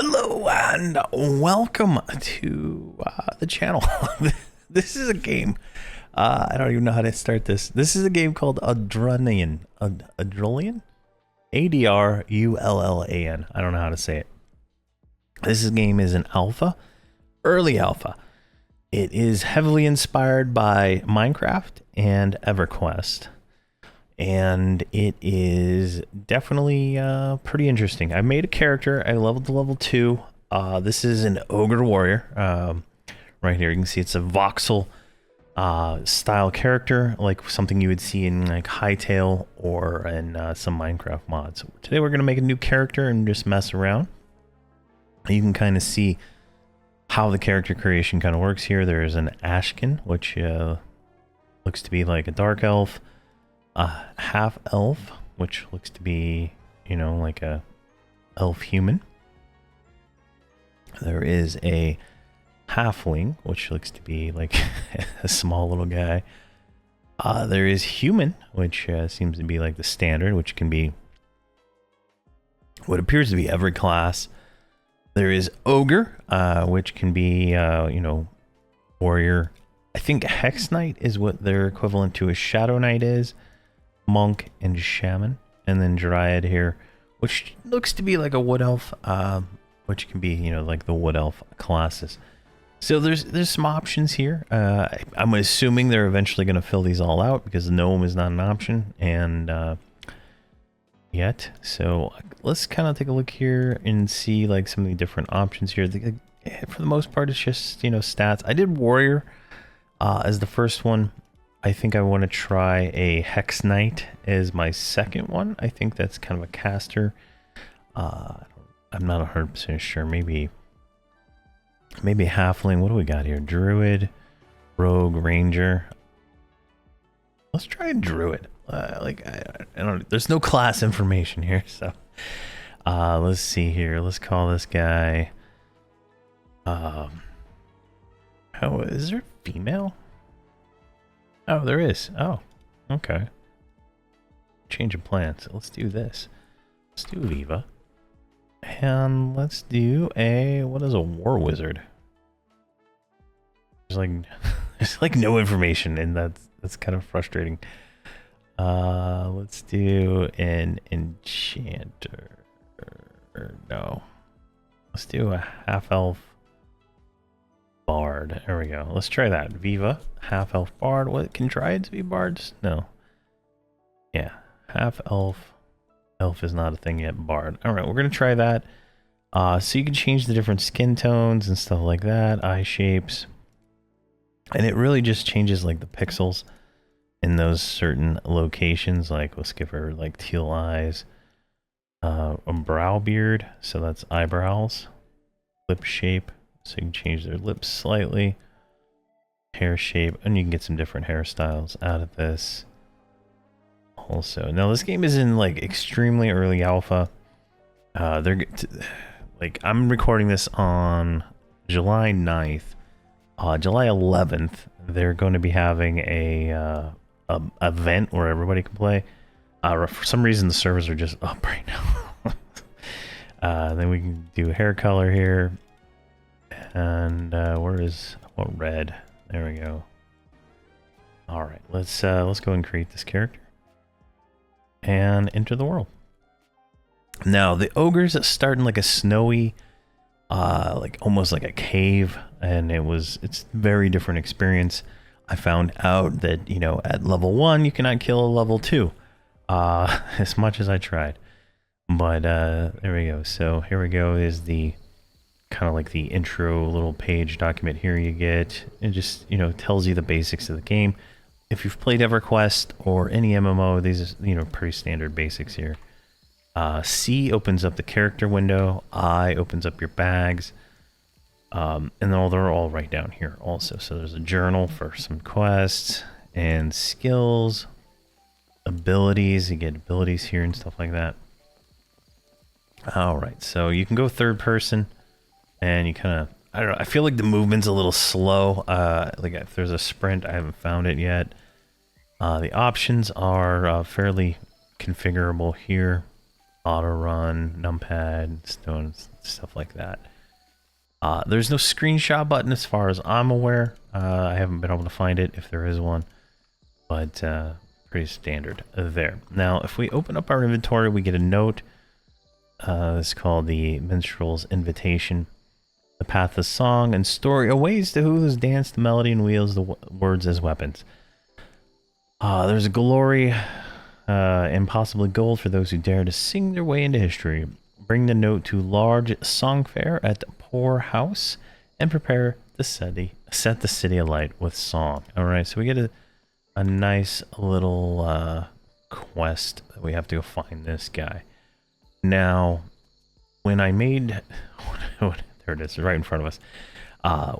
Hello and welcome to the channel. This is a game. I don't even know how to start this. This is a game called Adrullan. Adrullan? Adrullan. I don't know how to say it. Game is an alpha, early alpha. It is heavily inspired by Minecraft and EverQuest. And it is definitely pretty interesting. I made a character. I leveled to level 2. This is an ogre warrior. Right here, you can see it's a voxel style character, like something you would see in like Hytale or in some Minecraft mods. Today we're gonna make a new character and just mess around. You can kind of see how the character creation kind of works here. There's an Ashkin, which looks to be like a dark elf. A half elf, which looks to be, you know, like a elf human. There is a halfling, which looks to be like a small little guy. There is human, which seems to be like the standard, which can be what appears to be every class. There is ogre, which can be, you know, warrior. I think hex knight is what their equivalent to a shadow knight is. Monk and shaman, and then dryad here, which looks to be like a wood elf, which can be, you know, like the wood elf classes. So there's some options here. I'm assuming they're eventually going to fill these all out because gnome is not an option and yet. So let's kind of take a look here and see like some of the different options here. For the most part, it's just, you know, stats. I did warrior as the first one. I think I want to try a Hex Knight as my second one. I think that's kind of a caster. I'm not 100% sure. Maybe Halfling. What do we got here? Druid, Rogue, Ranger. Let's try a Druid. I don't. There's no class information here, so let's see here. Let's call this guy. How is there female? Oh, there is. Oh, okay. Change of plans. Let's do this. Let's do Viva. And let's do a... What is a war wizard? There's like no information, and that's kind of frustrating. Let's do an enchanter. No. Let's do a half-elf bard. There we go. Let's try that. Viva, half elf bard. What, can dryads be bards? No. Yeah, half elf. Elf is not a thing yet. Bard. All right, we're gonna try that. So you can change the different skin tones and stuff like that, eye shapes, and it really just changes like the pixels in those certain locations. Like we'll skip her like teal eyes, a brow beard, so that's eyebrows, lip shape. So you can change their lips slightly, hair shape, and you can get some different hairstyles out of this. Also, now this game is in like extremely early alpha. Like I'm recording this on July 9th. July 11th, they're going to be having a event where everybody can play. For some reason, the servers are just up right now. Then we can do hair color here. And what red? There we go. All right, let's go and create this character and enter the world. Now the ogres start in like a snowy, like almost like a cave, and it's very different experience. I found out that, you know, at level 1 you cannot kill a level 2, as much as I tried. But there we go. So here we go. Is the kind of like the intro little page document here you get. It just, you know, tells you the basics of the game. If you've played EverQuest or any MMO, these are, you know, pretty standard basics here. C opens up the character window. I opens up your bags. And they're all right down here also. So there's a journal for some quests and skills, abilities. You get abilities here and stuff like that. All right, so you can go third person. And you kind of, I don't know, I feel like the movement's a little slow. Like if there's a sprint, I haven't found it yet. The options are fairly configurable here. auto run, numpad, stones, stuff like that. There's no screenshot button as far as I'm aware. I haven't been able to find it if there is one, but pretty standard there. Now, if we open up our inventory, we get a note. It's called the Minstrel's Invitation. The path of song and story awaits to who has danced the melody and wields the words as weapons. There's a glory and possibly gold for those who dare to sing their way into history. Bring the note to large song fair at the poor house and prepare the set the city alight with song. All right, so we get a nice little quest that we have to go find this guy. Now, when I made there it is, right in front of us.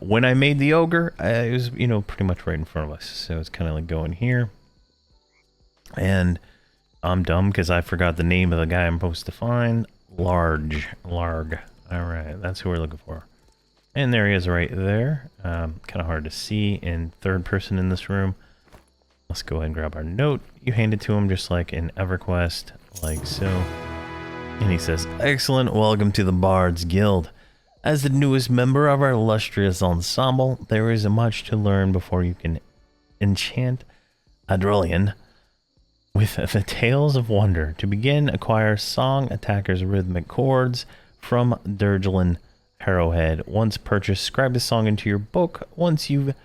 When I made the ogre, it was, you know, pretty much right in front of us. So it's kind of like going here. And I'm dumb because I forgot the name of the guy I'm supposed to find. Larg. All right, that's who we're looking for. And there he is right there. Kind of hard to see in third person in this room. Let's go ahead and grab our note. You hand it to him just like in EverQuest, like so. And he says, "Excellent, welcome to the Bard's Guild. As the newest member of our illustrious ensemble, there is much to learn before you can enchant Adrullan with the tales of wonder. To begin, acquire Song Attacker's rhythmic chords from Adrullan Arrowhead. Once purchased, scribe the song into your book. Once you've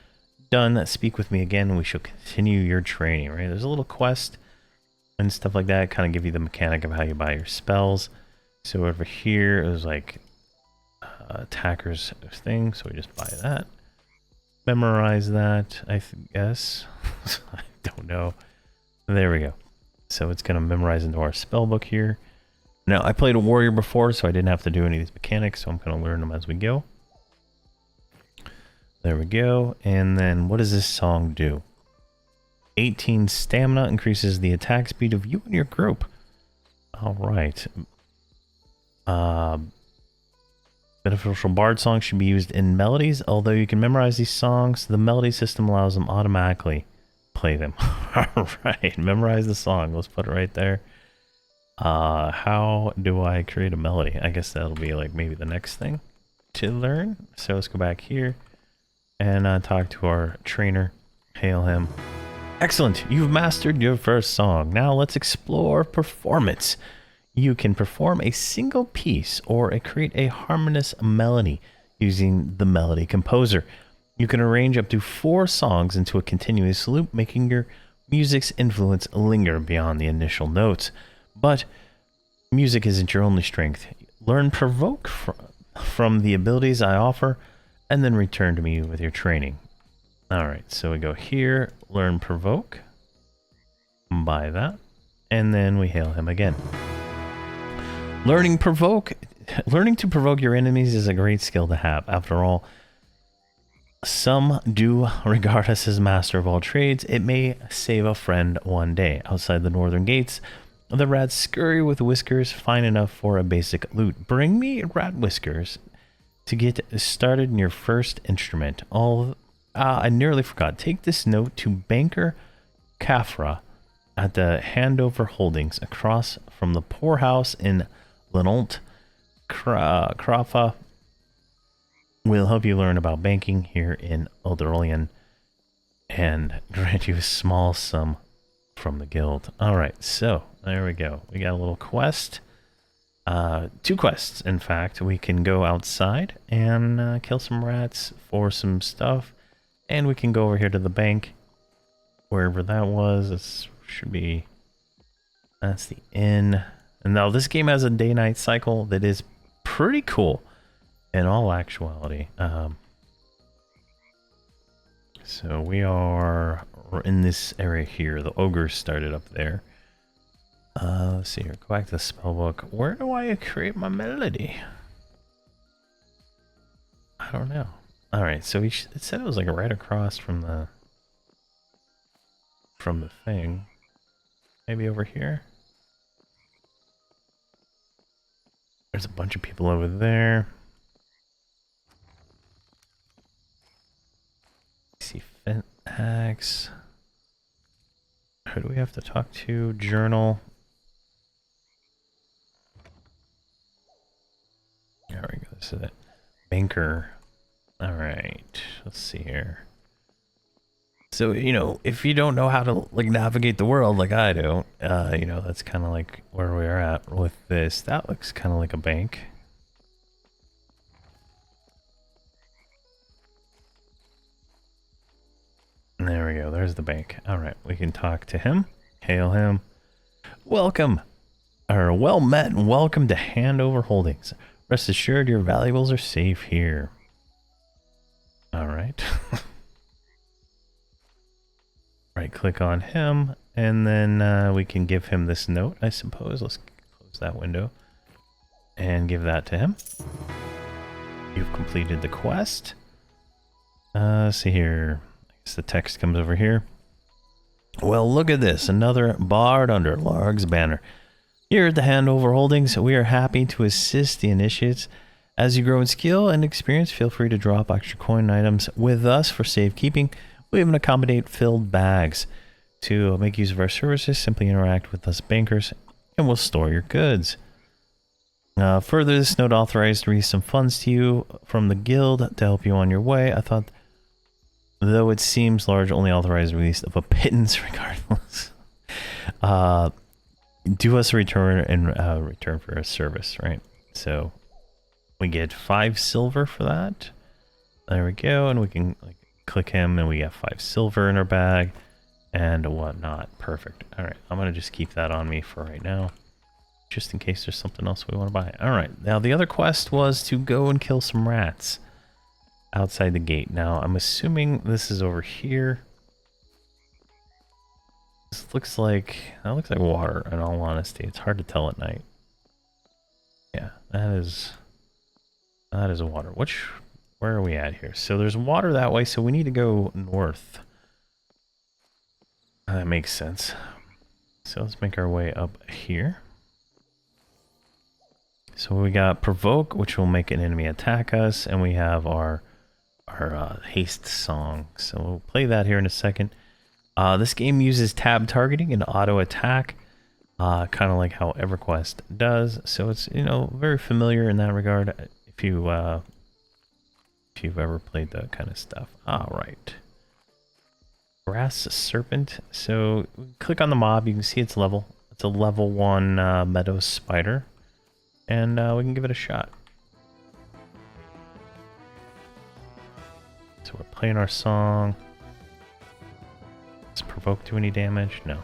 done, speak with me again, and we shall continue your training." Right? There's a little quest and stuff like that. Kind of give you the mechanic of how you buy your spells. So over here, it was like attacker's thing, so we just buy that. Memorize that, I guess. I don't know. There we go. So it's going to memorize into our spell book here. Now, I played a warrior before, so I didn't have to do any of these mechanics, so I'm going to learn them as we go. There we go. And then what does this song do? 18 stamina increases the attack speed of you and your group. All right. Beneficial bard songs should be used in melodies. Although you can memorize these songs, the melody system allows them automatically play them. All right, memorize the song. Let's put it right there. How do I create a melody? I guess that'll be like maybe the next thing to learn. So let's go back here and talk to our trainer. Hail him. Excellent, you've mastered your first song. Now let's explore performance. You can perform a single piece or create a harmonious melody using the Melody Composer. You can arrange up to 4 songs into a continuous loop, making your music's influence linger beyond the initial notes. But music isn't your only strength. Learn Provoke from the abilities I offer, and then return to me with your training. Alright, so we go here, learn Provoke, buy that, and then we hail him again. Learning to provoke your enemies is a great skill to have. After all, some do regard us as master of all trades. It may save a friend one day. Outside the northern gates, the rats scurry with whiskers fine enough for a basic loot. Bring me rat whiskers to get started in your first instrument. I nearly forgot. Take this note to Banker Kafra at the Handover Holdings across from the poorhouse in Leont. Krafa will help you learn about banking here in Adrullan and grant you a small sum from the guild. Alright, so there we go. We got a little quest. 2 quests, in fact. We can go outside and kill some rats for some stuff. And we can go over here to the bank. Wherever that was. This should be... That's the inn. And now this game has a day-night cycle that is pretty cool in all actuality. So we're in this area here. The ogre started up there. Let's see here. Go back to the spellbook. Where do I create my melody? I don't know. Alright, so it said it was like right across from the thing. Maybe over here? There's a bunch of people over there. See, Fent Axe. Who do we have to talk to? Journal. There we go. This is it. Banker. All right. Let's see here. So, you know, if you don't know how to like navigate the world like I don't, you know, that's kind of like where we are at with this. That looks kind of like a bank. And there we go. There's the bank. All right. We can talk to him. Hail him. Welcome. Or well met and welcome to Handover Holdings. Rest assured your valuables are safe here. All right. Right click on him and then we can give him this note, I suppose. Let's close that window and give that to him. You've completed the quest. See here. I guess the text comes over here. Well, look at this. Another bard under Larg's banner. Here at the Handover Holdings, we are happy to assist the initiates. As you grow in skill and experience, feel free to drop extra coin items with us for safekeeping. We even accommodate filled bags. To make use of our services, simply interact with us bankers and we'll store your goods. Further, this note authorized to release some funds to you from the guild to help you on your way. I thought, though it seems large, only authorized release of a pittance regardless. Do us a return and return for a service, right? So we get 5 silver for that. There we go, and we can like click him and we get 5 silver in our bag and whatnot. Perfect. All right, I'm gonna just keep that on me for right now, just in case there's something else we want to buy. All right, now the other quest was to go and kill some rats outside the gate. Now I'm assuming this is over here. This looks like, that looks like water, in all honesty. It's hard to tell at night. Yeah, that is water. Where are we at here? So there's water that way, so we need to go north. That makes sense. So let's make our way up here. So we got provoke, which will make an enemy attack us, and we have our haste song. So we'll play that here in a second. This game uses tab targeting and auto attack, kind of like how EverQuest does. So it's, you know, very familiar in that regard. If you've ever played that kind of stuff. All right. Grass serpent. So click on the mob. You can see its level. It's a level 1 meadow spider, and we can give it a shot. So we're playing our song. Does provoke do any damage? No.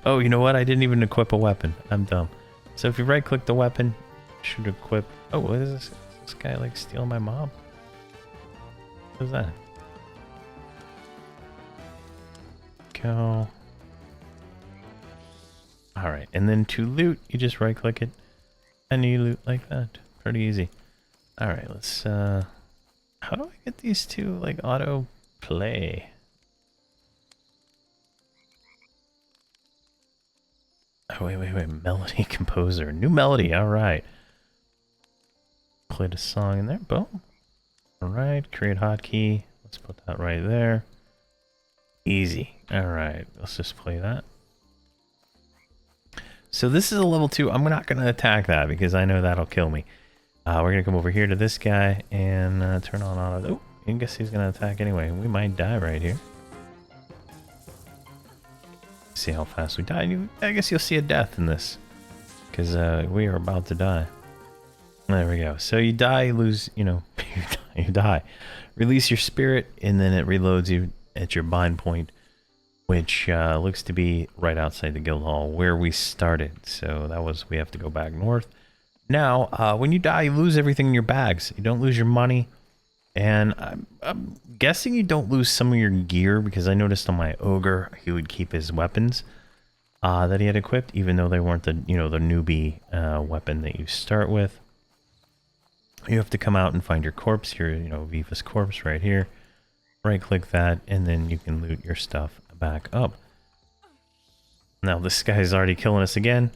Oh, you know what? I didn't even equip a weapon. I'm dumb. So if you right click the weapon, it should equip. Oh, what is this? Is this guy like stealing my mob? What is that? Go. Alright, and then to loot, you just right click it and you loot like that. Pretty easy. Alright, let's how do I get these two like auto play? Oh wait, melody composer. New melody, alright. Played a song in there, boom. Alright, create hotkey. Let's put that right there. Easy. Alright, let's just play that. So this is a level 2. I'm not going to attack that because I know that'll kill me. We're going to come over here to this guy and turn on auto. Oh, I guess he's going to attack anyway. We might die right here. See how fast we die. I guess you'll see a death in this because we are about to die. There we go. So you die, lose, you know, you die. Release your spirit and then it reloads you at your bind point, which looks to be right outside the guild hall where we started. So that was, we have to go back north. Now, when you die, you lose everything in your bags. You don't lose your money. And I'm guessing you don't lose some of your gear because I noticed on my ogre, he would keep his weapons that he had equipped, even though they weren't the, you know, the newbie weapon that you start with. You have to come out and find your corpse, your, you know, Viva's corpse right here. Right click that and then you can loot your stuff back up. Now this guy's already killing us again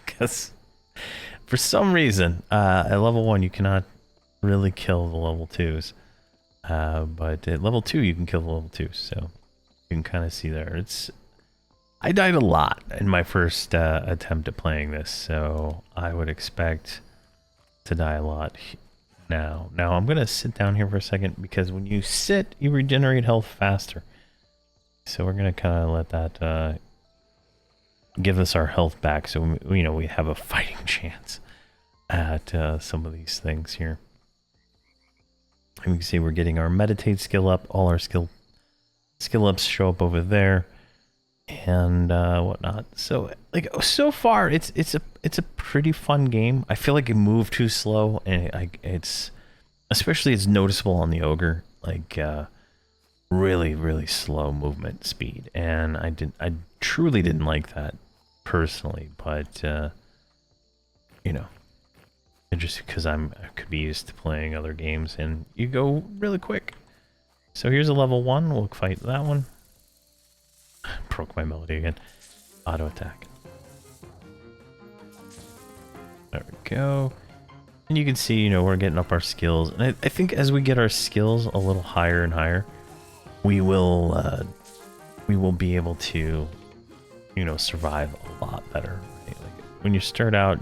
because for some reason at level 1 you cannot really kill the level 2s, but at level 2 you can kill the level 2s, so you can kind of see there. It's I died a lot in my first attempt at playing this, so I would expect to die a lot now. Now I'm gonna sit down here for a second because when you sit, you regenerate health faster. So we're gonna kind of let that give us our health back, so we have a fighting chance at some of these things here. And we can see we're getting our meditate skill up. All our skill ups show up over there, and whatnot. So so far, it's a pretty fun game. I feel like it moved too slow, and it's noticeable on the ogre, like really slow movement speed, and I truly didn't like that personally, but just because I could be used to playing other games, and you go really quick. So here's a level 1. We'll fight that one. Broke my melody again. Auto attack. There we go. And you can see, we're getting up our skills. And I think as we get our skills a little higher and higher, we will be able to, survive a lot better. Right? Like when you start out,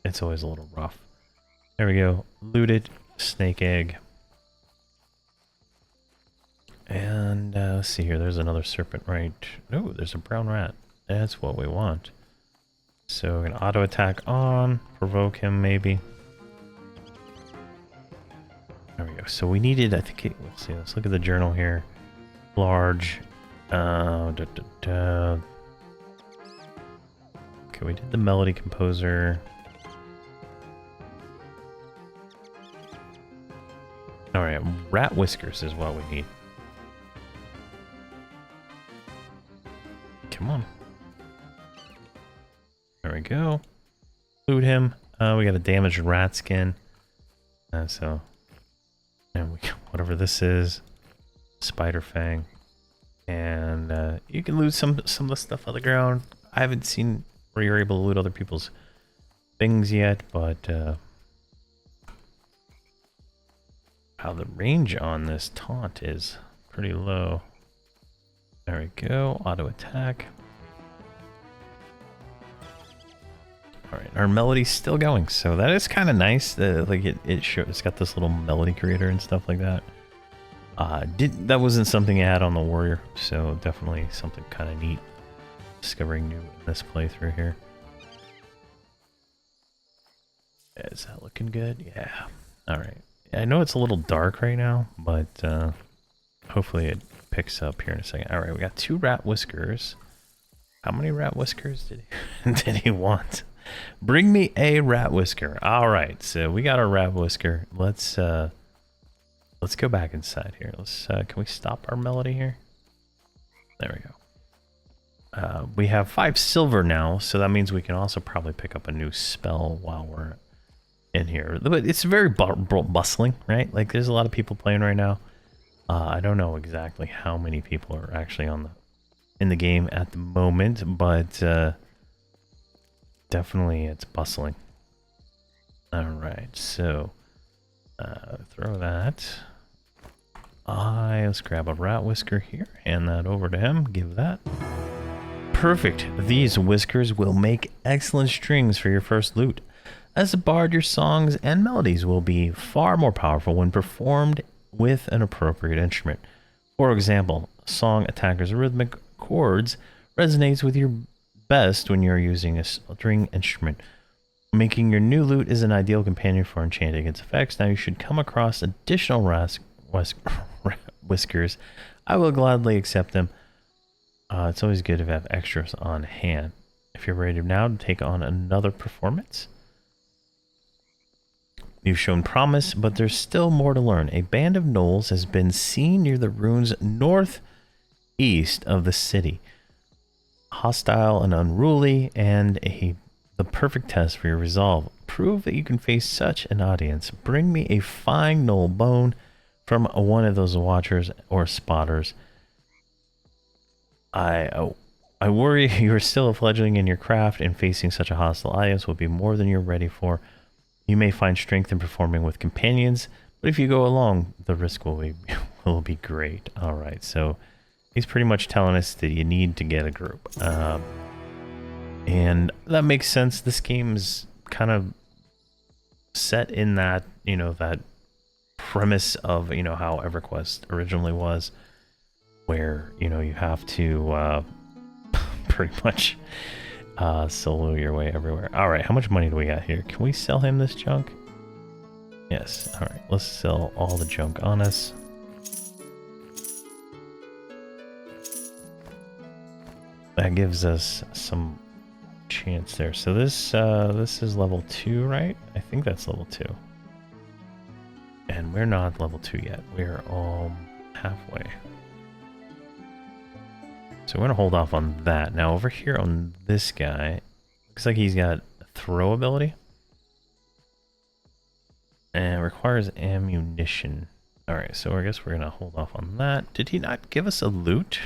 it's always a little rough. There we go. Loot it. Snake egg. And let's see here. There's another serpent, right? Oh, there's a brown rat. That's what we want. So we're gonna auto attack on, provoke him maybe. There we go. So we needed, I think, let's see. Let's look at the journal here. Large. Okay, we did the melody composer. All right, rat whiskers is what we need. Come on. There we go. Loot him. We got a damaged rat skin. And whatever this is, spider fang, and you can loot some of the stuff on the ground. I haven't seen where you're able to loot other people's things yet, but how the range on this taunt is pretty low. There we go. Auto attack. All right, our melody's still going, so that is kind of nice. It's got this little melody creator and stuff like that. That wasn't something I had on the warrior, so definitely something kind of neat. Discovering new in this playthrough here. Is that looking good? Yeah. All right. I know it's a little dark right now, but hopefully it picks up here in a second. All right, we got 2 rat whiskers. How many rat whiskers did he want? Bring me a rat whisker. All right, so we got our rat whisker. Let's go back inside here. Can we stop our melody here? There we go. We have 5 silver now, so that means we can also probably pick up a new spell while we're in here. But it's very bustling, right? Like there's a lot of people playing right now. I don't know exactly how many people are actually in the game at the moment, but definitely it's bustling. All right, so throw that. Let's grab a rat whisker here, hand that over to him, give that. Perfect. These whiskers will make excellent strings for your first lute. As a bard, your songs and melodies will be far more powerful when performed with an appropriate instrument. For example, a song attacker's rhythmic chords resonates with your best when you're using a string instrument. Making your new lute is an ideal companion for enchanting its effects. Now you should come across additional whiskers. I will gladly accept them. It's always good to have extras on hand. If you're ready now to take on another performance. You've shown promise, but there's still more to learn. A band of gnolls has been seen near the ruins northeast of the city. Hostile and unruly, and the perfect test for your resolve. Prove that you can face such an audience. Bring me a fine gnoll bone from one of those watchers or spotters. I worry you are still a fledgling in your craft, and facing such a hostile audience will be more than you're ready for. You may find strength in performing with companions, but if you go alone, the risk will be great. All right, so He's pretty much telling us that you need to get a group. And that makes sense. This game's kind of set in that, that premise of, how EverQuest originally was, where, you have to pretty much solo your way everywhere. All right, how much money do we got here? Can we sell him this junk? Yes. All right, let's sell all the junk on us. That gives us some chance there. So this is level 2, right? I think that's level 2. And we're not level 2 yet. We're halfway. So we're gonna hold off on that. Now over here on this guy, looks like he's got throw ability. And requires ammunition. Alright, so I guess we're gonna hold off on that. Did he not give us a loot?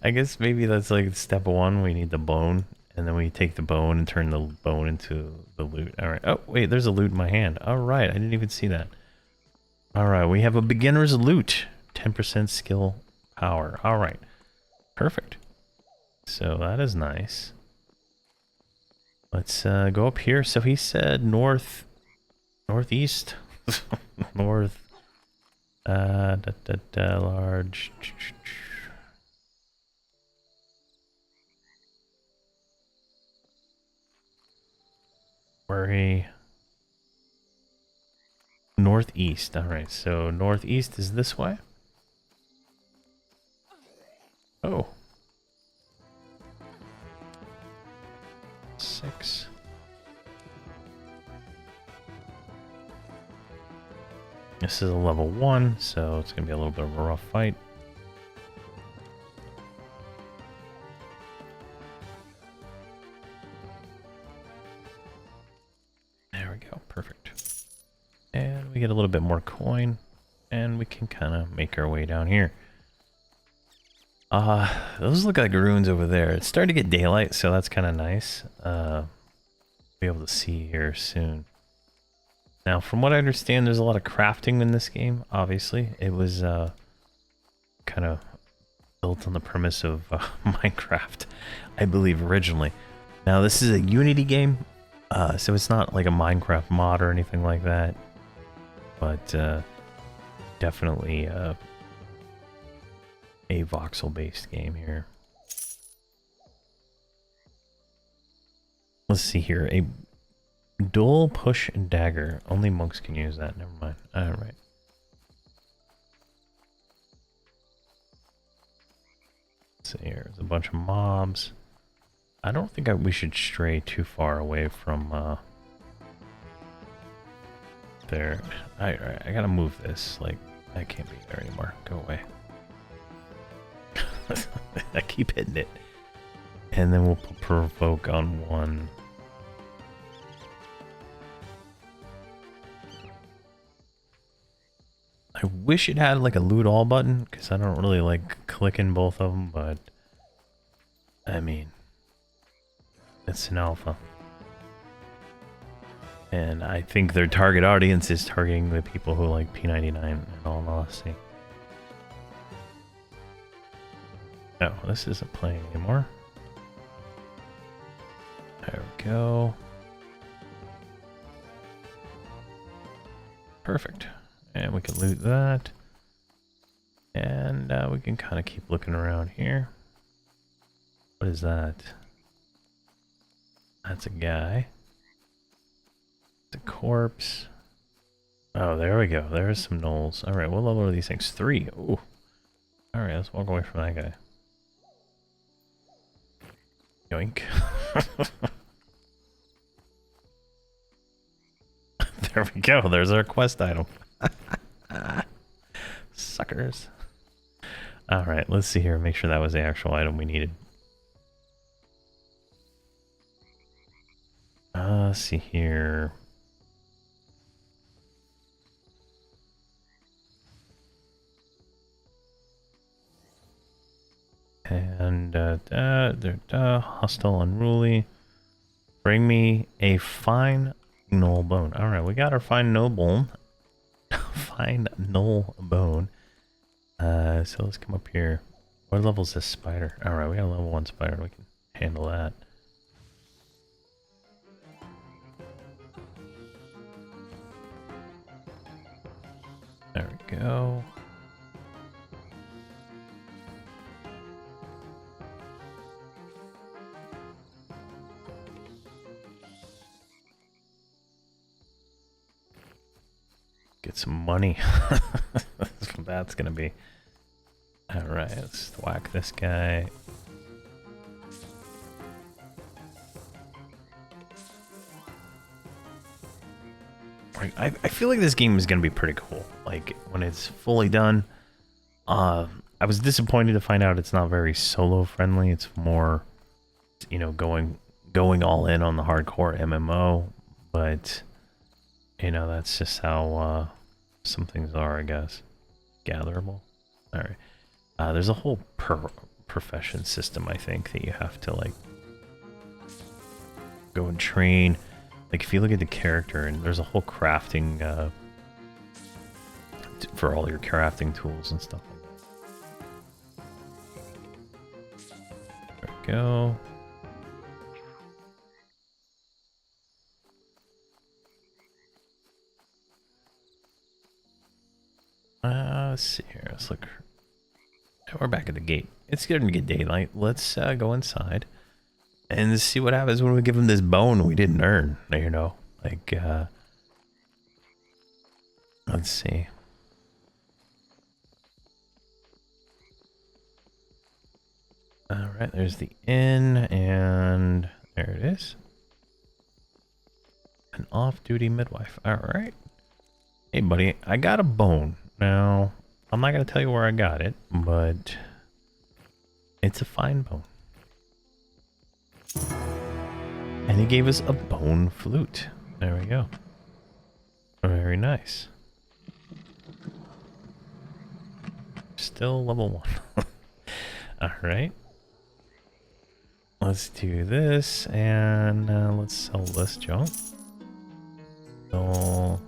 I guess maybe that's like step 1, we need the bone, and then we take the bone and turn the bone into the loot. Alright, oh wait, there's a loot in my hand. Alright, I didn't even see that. Alright, we have a beginner's loot. 10% skill power. Alright, perfect. So that is nice. Let's go up here. So he said northeast? North, large... Worry. Northeast. Alright, so northeast is this way. Oh. 6. This is a level 1, so it's going to be a little bit of a rough fight. Perfect. And we get a little bit more coin, and we can kind of make our way down here. Those look like ruins over there. It's starting to get daylight, so that's kind of nice. Be able to see here soon. Now, from what I understand, there's a lot of crafting in this game, obviously. It was kind of built on the premise of Minecraft, I believe, originally. Now, this is a Unity game. So it's not like a Minecraft mod or anything like that, but definitely a voxel-based game here. Let's see here. A dual push and dagger. Only monks can use that. Never mind. All right. Let's see here. There's a bunch of mobs. I don't think we should stray too far away from there. I gotta move this. Like, I can't be there anymore. Go away. I keep hitting it. And then we'll provoke on one. I wish it had like a loot all button, because I don't really like clicking both of them, but I mean, it's an alpha. And I think their target audience is targeting the people who like P99 in all honesty. Oh, this isn't playing anymore. There we go. Perfect. And we can loot that. And we can kind of keep looking around here. What is that? That's a guy. It's a corpse. Oh, there we go. There's some gnolls. Alright, what level are these things? 3. Ooh. Alright, let's walk away from that guy. Yoink. There we go. There's our quest item. Suckers. Alright, let's see here. Make sure that was the actual item we needed. Let's see here. And hostile unruly. Bring me a fine gnoll bone. Alright, we got our fine gnoll bone. Fine gnoll bone. So let's come up here. What level is this spider? Alright, we got a level 1 spider. We can handle that. There we go. Get some money. That's what that's gonna be. Alright, let's whack this guy. I feel like this game is gonna be pretty cool. Like when it's fully done. I was disappointed to find out it's not very solo friendly. It's more, you know, going all in on the hardcore MMO. But you know, that's just how some things are, I guess. Gatherable. All right. There's a whole profession system, I think, that you have to like go and train. Like if you look at the character, and there's a whole crafting for all your crafting tools and stuff like that. There we go. Let's see here. Let's look. We're back at the gate. It's starting to get daylight. Let's go inside and see what happens when we give him this bone we didn't earn. You know, like let's see. All right, there's the inn, and there it is. An off-duty midwife. All right. Hey, buddy, I got a bone. Now, I'm not going to tell you where I got it, but it's a fine bone. And he gave us a bone flute. There we go. Very nice. Still level 1. Alright. Let's do this, and let's sell this junk. So...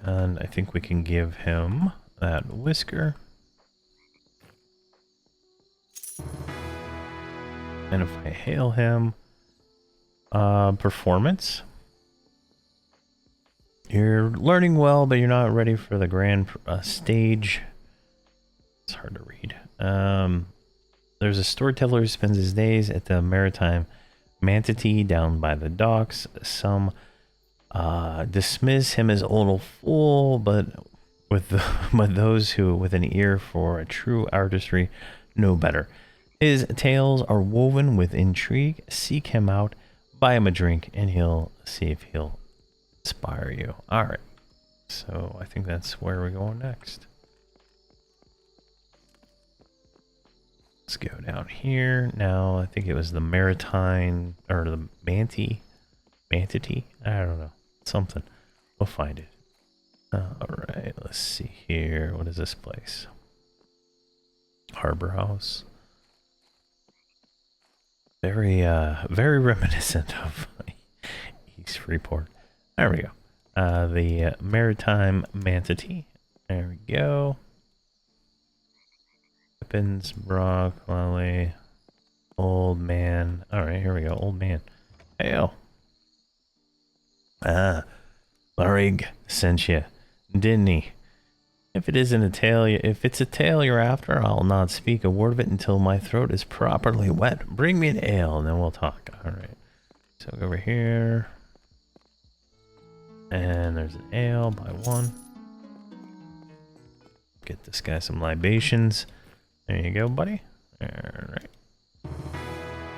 and I think we can give him that whisker. And if I hail him, performance. You're learning well, but you're not ready for the grand stage. It's hard to read. There's a storyteller who spends his days at the maritime manatee down by the docks. Some dismiss him as old fool, but those who with an ear for a true artistry know better. His tales are woven with intrigue. Seek him out, buy him a drink, and he'll see if he'll inspire you. All right, so I think that's where we're going next. Let's go down here now. I think it was the maritime or the manatee. I don't know. Something. We'll find it. Alright, let's see here. What is this place? Harbor House. Very reminiscent of East Freeport. There we go. The Maritime Manatee. There we go. Weapons, Brock, Lally, Old Man. Alright, here we go. Old Man. Hail. Larig sent you, didn't he? If it's a tale you're after, I'll not speak a word of it until my throat is properly wet. Bring me an ale, and then we'll talk. All right. So go over here, and there's an ale. Buy one. Get this guy some libations. There you go, buddy. All right.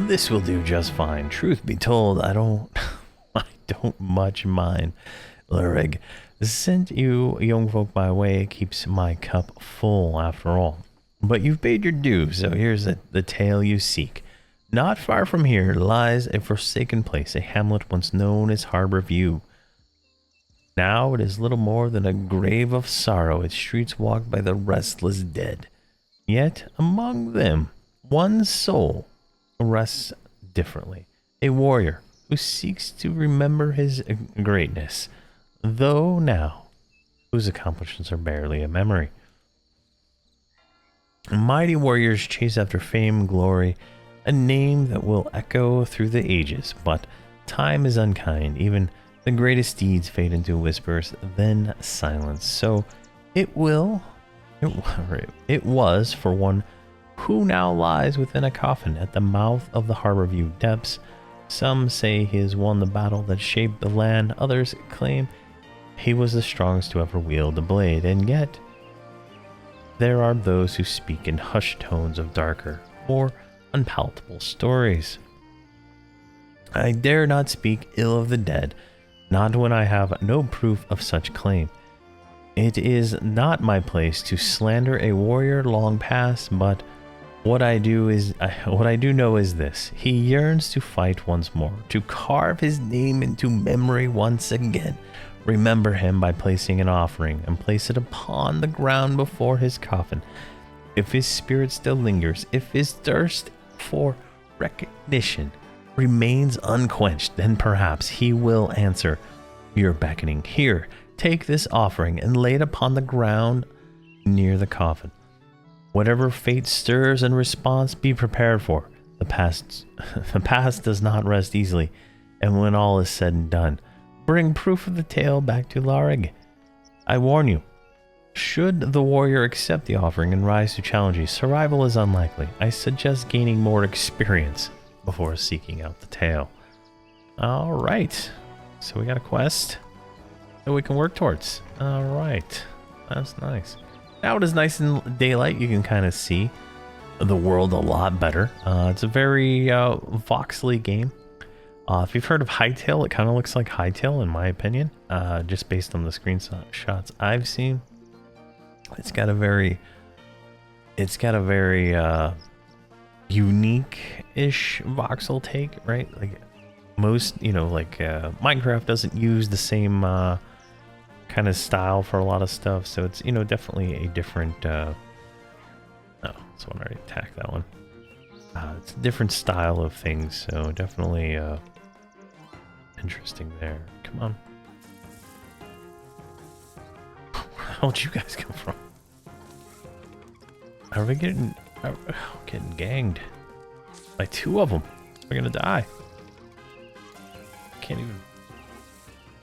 This will do just fine. Truth be told, I don't much mind. Lurig sent you young folk my way. It keeps my cup full after all. But you've paid your due, so here's the tale you seek. Not far from here lies a forsaken place, a hamlet once known as Harbor View. Now it is little more than a grave of sorrow, its streets walked by the restless dead. Yet among them, one soul rests differently. a warrior who seeks to remember his greatness, though now whose accomplishments are barely a memory. Mighty warriors chase after fame, glory, a name that will echo through the ages, but time is unkind. Even the greatest deeds fade into whispers, then silence. So it was for one who now lies within a coffin at the mouth of the Harborview depths. Some say he has won the battle that shaped the land. Others claim he was the strongest to ever wield a blade. And yet, there are those who speak in hushed tones of darker, more unpalatable stories. I dare not speak ill of the dead, not when I have no proof of such claim. It is not my place to slander a warrior long past, but what I do know is this: he yearns to fight once more, to carve his name into memory once again. Remember him by placing an offering and place it upon the ground before his coffin. If his spirit still lingers, if his thirst for recognition remains unquenched, then perhaps he will answer your beckoning. Here, take this offering and lay it upon the ground near the coffin. Whatever fate stirs in response, be prepared for. The past does not rest easily, and when all is said and done, bring proof of the tale back to Larig. I warn you, should the warrior accept the offering and rise to challenge you, survival is unlikely. I suggest gaining more experience before seeking out the tale. All right, so we got a quest that we can work towards. All right, that's nice. Now it is nice in daylight. You can kind of see the world a lot better. It's a very voxely game. If you've heard of Hytale, it kind of looks like Hytale in my opinion, just based on the screenshots I've seen. It's got a very unique-ish voxel take, right? Like most, Minecraft doesn't use the same kind of style for a lot of stuff, so it's, definitely a different, oh, this one already attacked that one. It's a different style of things, so definitely interesting there. Come on. Where the hell did you guys come from? Are we getting ganged by two of them? We're gonna die. Can't even.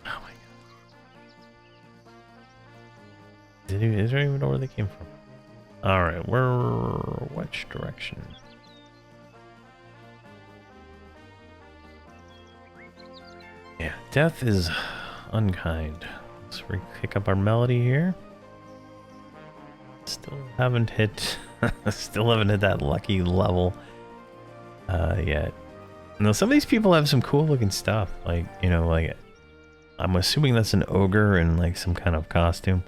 Oh my god. Is there even know where they came from? All right, which direction? Yeah, death is unkind. Let's pick up our melody here. Still haven't hit that lucky level yet. Now, some of these people have some cool looking stuff. Like, I'm assuming that's an ogre in like some kind of costume.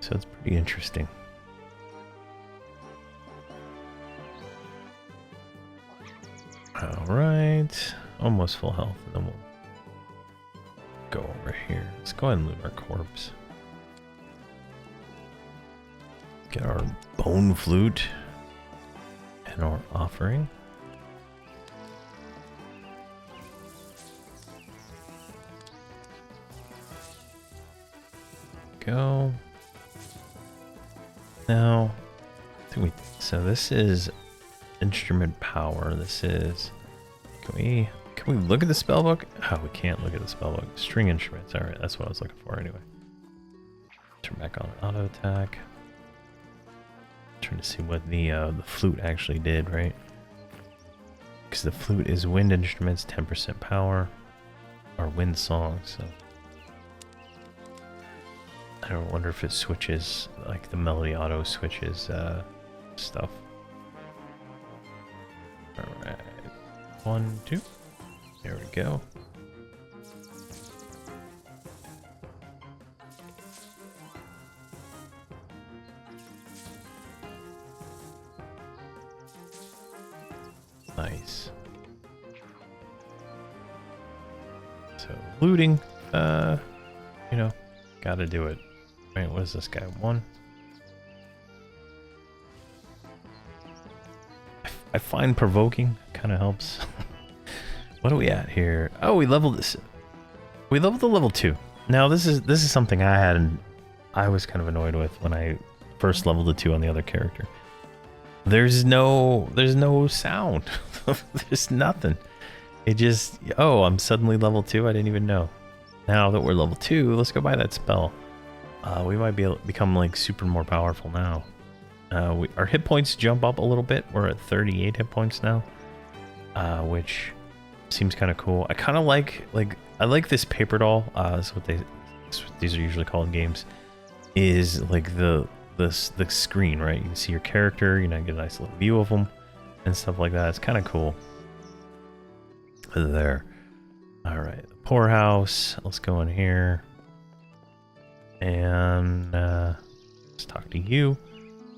So it's pretty interesting. All right, almost full health, and then we'll go over here. Let's go ahead and loot our corpse. Get our bone flute and our offering. Go. Now, so this is instrument power. This is, can we look at the spellbook? Oh, we can't look at the spellbook. String instruments. All right, that's what I was looking for anyway. Turn back on auto attack. Trying to see what the flute actually did, right? Because the flute is wind instruments, 10% power, or wind song. So I don't wonder if it switches, like the melody auto switches stuff. All right, 1, 2. There we go. Nice. So looting, gotta do it. Right, what is this guy? 1. I find provoking kind of helps. What are we at here? Oh, we leveled this. We leveled the level 2. Now this is something I had and I was kind of annoyed with when I first leveled the 2 on the other character. There's no sound. There's nothing. It just, oh, I'm suddenly level 2. I didn't even know. Now that we're level 2, let's go buy that spell. We might be able to become like super more powerful now. Our hit points jump up a little bit. We're at 38 hit points now, which seems kind of cool. I kind of I like this paper doll. That's what these are usually called in games. Is like the screen, right? You can see your character. You know, get a nice little view of them and stuff like that. It's kind of cool. There. All right, the poorhouse. Let's go in here and let's talk to you.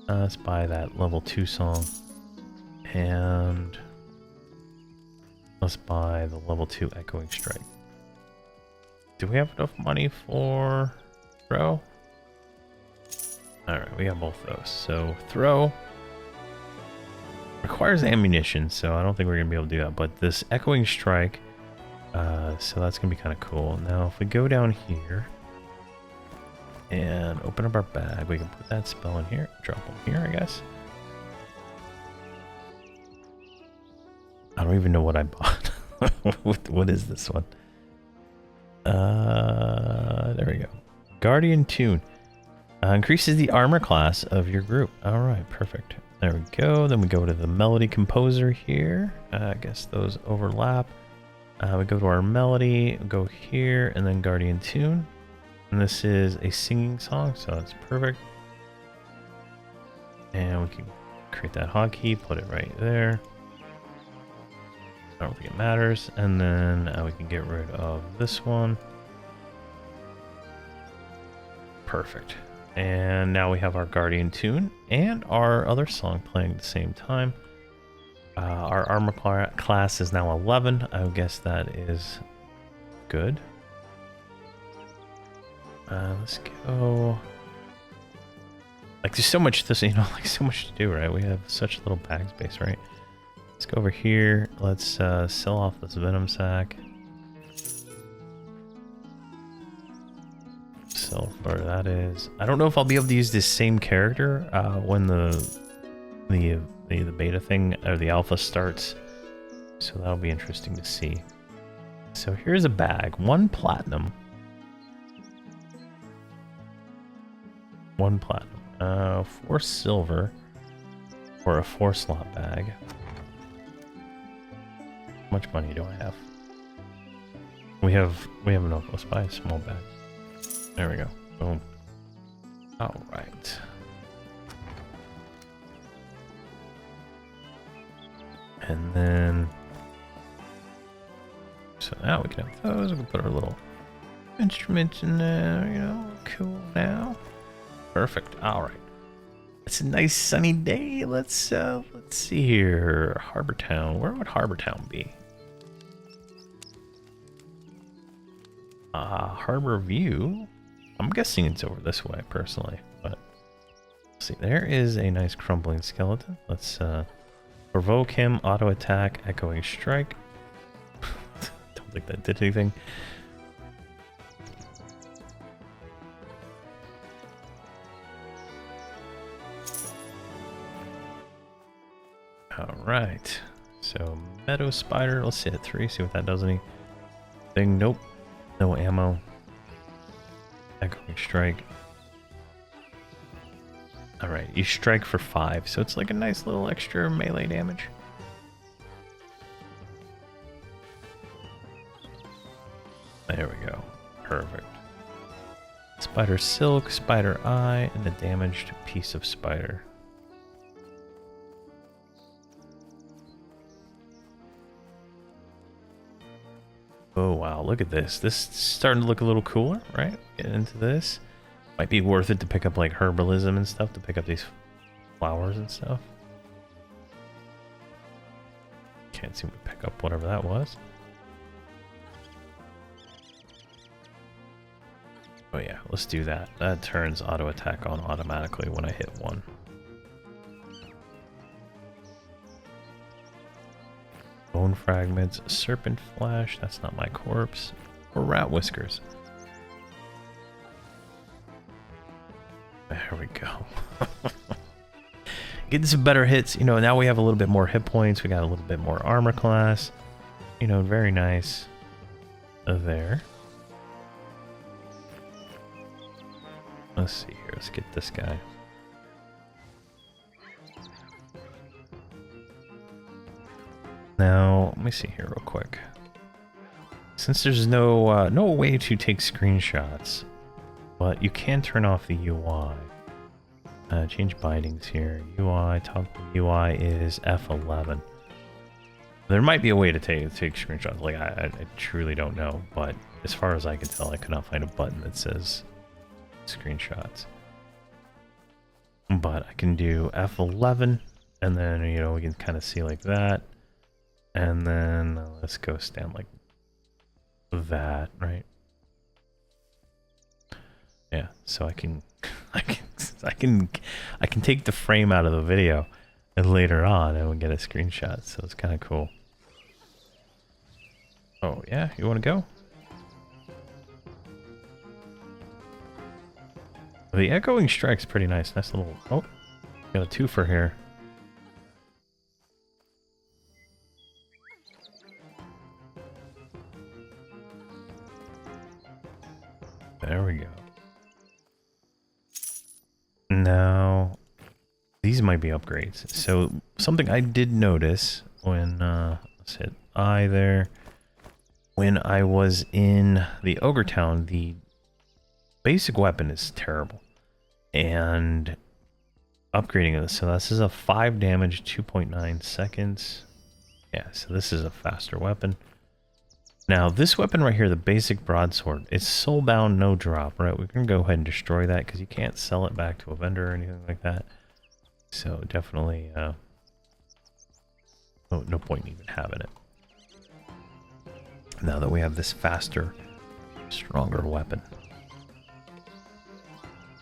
Let's buy that level 2 song and let's buy the level 2 echoing strike. Do we have enough money for throw? All right, we got both those. So throw requires ammunition, so I don't think we're gonna be able to do that. But this echoing strike, so that's gonna be kind of cool. Now, if we go down here and open up our bag, we can put that spell in here, drop them here, I guess. I don't even know what I bought. What is this one? There we go. Guardian Tune. Increases the armor class of your group. All right, perfect. There we go. Then we go to the melody composer here. I guess those overlap. We go to our melody, go here, and then Guardian Tune. And this is a singing song, so that's perfect. And we can create that hotkey, put it right there. I don't think it matters. And then we can get rid of this one. Perfect. And now we have our Guardian Tune and our other song playing at the same time. Our armor class is now 11. I guess that is good. Let's go. Like, there's so much this, like so much to do, right? We have such little bag space, right? Let's go over here. Let's sell off this venom sack. Sell for that is. I don't know if I'll be able to use this same character when the beta thing or the alpha starts. So that'll be interesting to see. So here's a bag. 1 platinum. 1 platinum. 4 silver for a 4-slot bag. How much money do I have? We have enough. Let's buy a small bag. There we go. Boom. All right. And then, so now we can have those. We can put our little instruments in there. Cool now. Perfect. All right. It's a nice sunny day. Let's see here. Harbor Town. Where would Harbor Town be? Harbor View. I'm guessing it's over this way, personally. But see, there is a nice crumbling skeleton. Let's provoke him. Auto attack. Echoing strike. Don't think that did anything. All right. So meadow spider. Let's hit 3. See what that does. Anything? Nope. No ammo. Echoing strike. Alright, you strike for 5, so it's like a nice little extra melee damage. There we go. Perfect. Spider silk, spider eye, and a damaged piece of spider. Oh wow, look at this. This is starting to look a little cooler, right? Get into this. Might be worth it to pick up like herbalism and stuff, to pick up these flowers and stuff. Can't seem to pick up whatever that was. Oh yeah, let's do that. That turns auto attack on automatically when I hit 1. bone fragments, serpent flesh, that's not my corpse, or rat whiskers. There we go. Getting some better hits. You know, now we have a little bit more hit points. We got a little bit more armor class. You know, very nice there. Let's see here. Let's get this guy. Now, let me see here real quick. Since there's no no way to take screenshots, but you can turn off the UI. Change bindings here. UI, top of the UI is F11. There might be a way to take screenshots. Like, I truly don't know, but as far as I can tell, I could not find a button that says screenshots. But I can do F11, and then, you know, we can kind of see like that. And then let's go stand like that, right? Yeah, so I can take the frame out of the video and later on and we'll get a screenshot, so it's kind of cool. Oh yeah, you want to go? The echoing strike's pretty nice. Nice little, oh, got a twofer here. There we go. Now, these might be upgrades. So, something I did notice when, let's hit I there. When I was in the Ogre Town, the basic weapon is terrible. And upgrading this, so this is a 5 damage, 2.9 seconds. Yeah, so this is a faster weapon. Now, this weapon right here, the basic broadsword, it's soulbound, no drop, right? We're going to go ahead and destroy that because you can't sell it back to a vendor or anything like that. So, definitely, no point in even having it. Now that we have this faster, stronger weapon.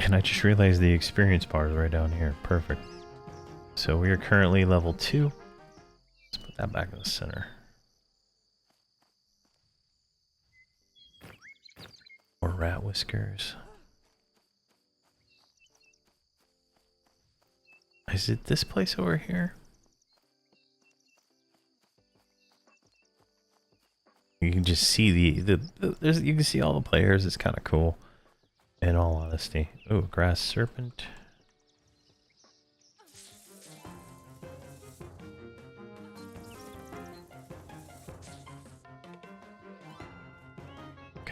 And I just realized the experience bar is right down here. Perfect. So, we are currently level 2. Let's put that back in the center. Or rat whiskers. Is it this place over here? You can just see you can see all the players. It's kind of cool, in all honesty. Oh, grass serpent.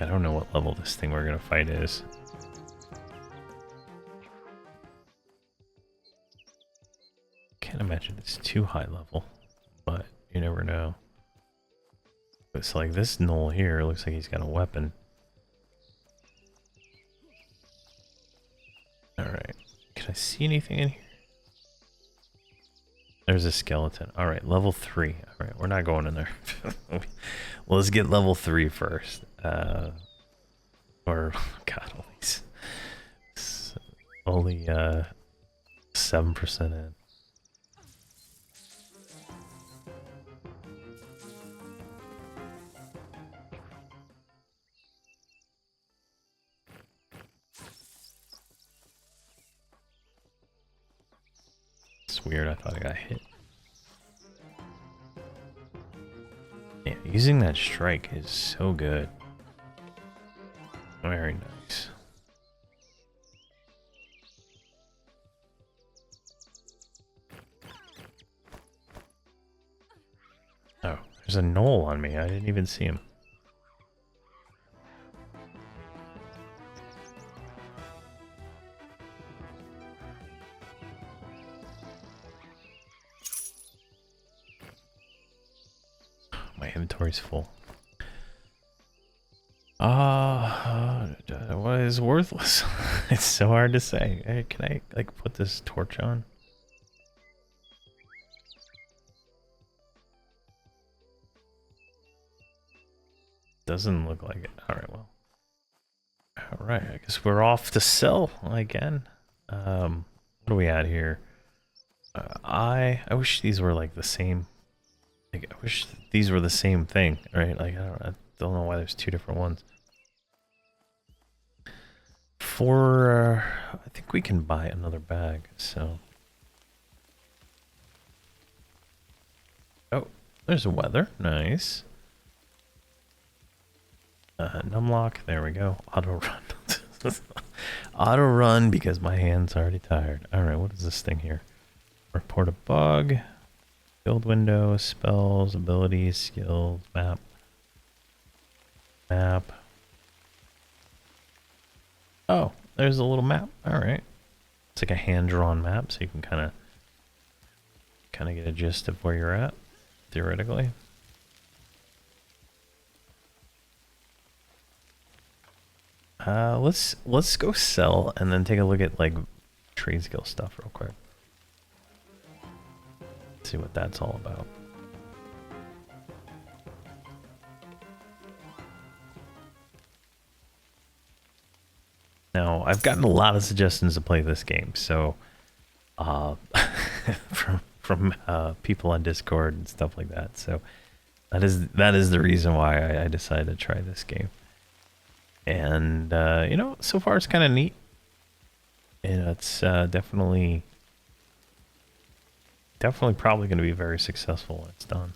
I don't know what level this thing we're gonna fight is. Can't imagine it's too high level, but you never know. It's like this knoll here looks like he's got a weapon. Alright. Can I see anything in here? There's a skeleton. Alright, level 3. Alright, we're not going in there. Well, let's get level 3 first. Or, God, only 7% in. It's weird, I thought I got hit. Yeah, using that strike is so good. Very nice. Oh, there's a knoll on me. I didn't even see him. My inventory's full. What is worthless? It's so hard to say. Hey, can I like put this torch on? Doesn't look like it. Alright, well. Alright, I guess we're off to sell again. What do we at here? I wish these were like the same. Like, I wish these were the same thing, right? Like, I don't know why there's two different ones. For, I think we can buy another bag, so. Oh, there's a weather. Nice. Numlock. There we go. Auto run. Auto run because my hand's already tired. Alright, what is this thing here? Report a bug. Build window. Spells. Abilities. Skills. Map. Map. Oh, there's a little map. Alright. It's like a hand-drawn map, so you can kind of get a gist of where you're at, theoretically. Let's go sell and then take a look at like trade skill stuff real quick. See what that's all about. Now, I've gotten a lot of suggestions to play this game, so from people on Discord and stuff like that. So that is the reason why I decided to try this game. And you know, so far it's kind of neat. And it's definitely probably going to be very successful when it's done.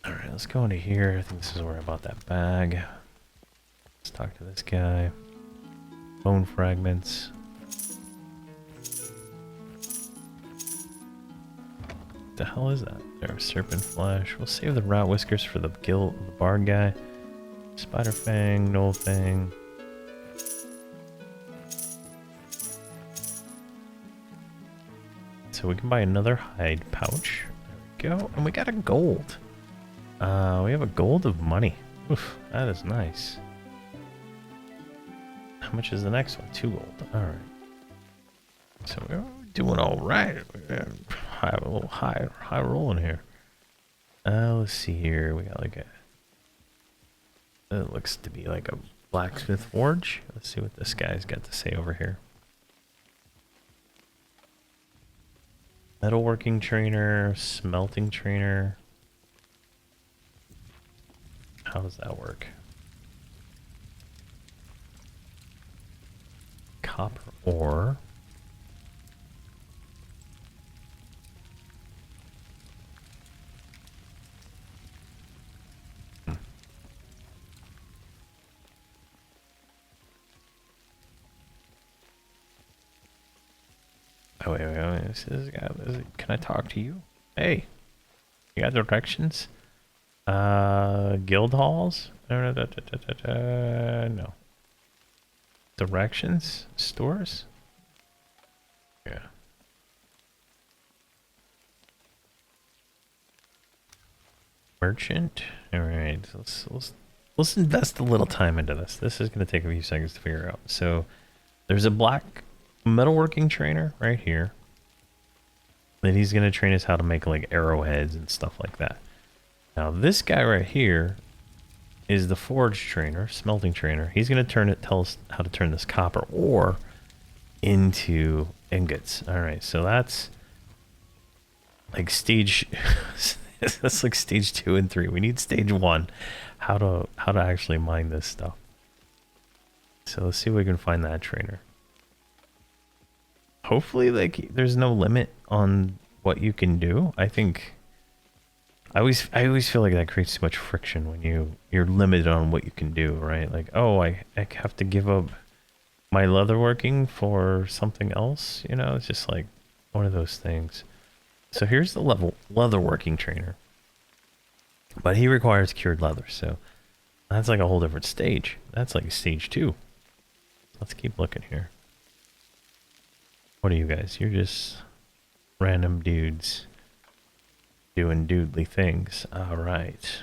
All right, let's go into here. I think this is where I bought that bag. Let's talk to this guy. Bone fragments. What the hell is that? There's serpent flesh. We'll save the rat whiskers for the bard guy. Spider fang, knoll fang. So we can buy another hide pouch. There we go. And we got a gold. We have a gold of money. Oof, that is nice. How much is the next one? 2 gold. Alright. So we're doing alright. A little high rolling here. Let's see here. We got like a... It looks to be like a blacksmith forge. Let's see what this guy's got to say over here. Metalworking trainer, smelting trainer. How does that work? Copper ore. Oh, wait. This guy, can I talk to you? Hey, you got directions? Guild halls? No. Directions? Stores? Yeah. Merchant? Alright, let's invest a little time into this. This is going to take a few seconds to figure out. So, there's a black metalworking trainer right here. Then he's going to train us how to make like arrowheads and stuff like that. Now this guy right here is the forge trainer, smelting trainer. He's going to tell us how to turn this copper ore into ingots. All right, so that's like stage that's like stage 2 and 3. We need stage 1, how to actually mine this stuff. So let's see if we can find that trainer. Hopefully, like, there's no limit on what you can do. I think I always feel like that creates too much friction when you're limited on what you can do, right? Like, oh, I have to give up my leatherworking for something else, you know? It's just like one of those things. So here's the leatherworking trainer. But he requires cured leather, so that's like a whole different stage. That's like stage 2. Let's keep looking here. What are you guys? You're just random dudes doing dudely things. All right.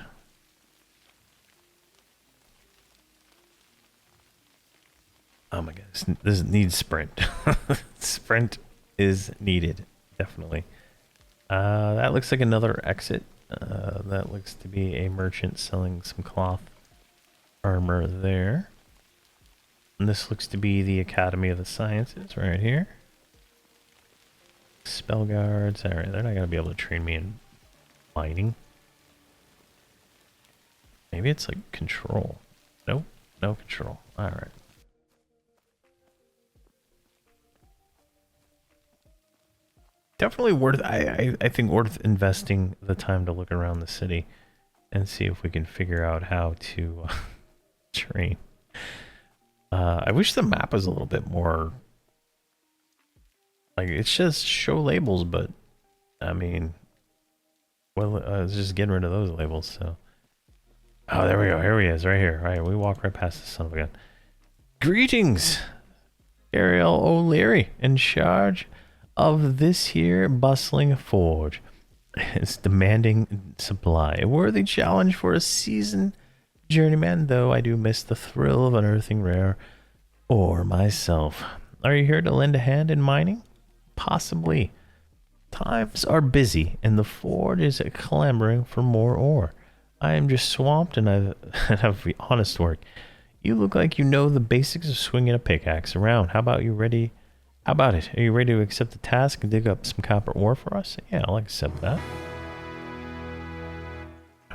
Oh my god, this needs sprint. Sprint is needed, definitely. That looks like another exit. That looks to be a merchant selling some cloth armor there. And this looks to be the Academy of the Sciences right here. Spell guards. Alright, they're not going to be able to train me in mining. Maybe it's like control. Nope, no control. Alright. Definitely worth, I think worth investing the time to look around the city and see if we can figure out how to train. I wish the map was a little bit more, like, it's just show labels, but I mean, well, it's just getting rid of those labels, so. Oh, there we go. Here he is, right here. All right, we walk right past this son of a gun. Greetings, Ariel O'Leary, in charge of this here bustling forge. It's demanding supply. A worthy challenge for a seasoned journeyman, though I do miss the thrill of unearthing rare ore myself. Are you here to lend a hand in mining? Possibly. Times are busy, and the forge is clamoring for more ore. I am just swamped, and I have honest work. You look like you know the basics of swinging a pickaxe around. How about you ready? How about it? Are you ready to accept the task and dig up some copper ore for us? Yeah, I'll accept that.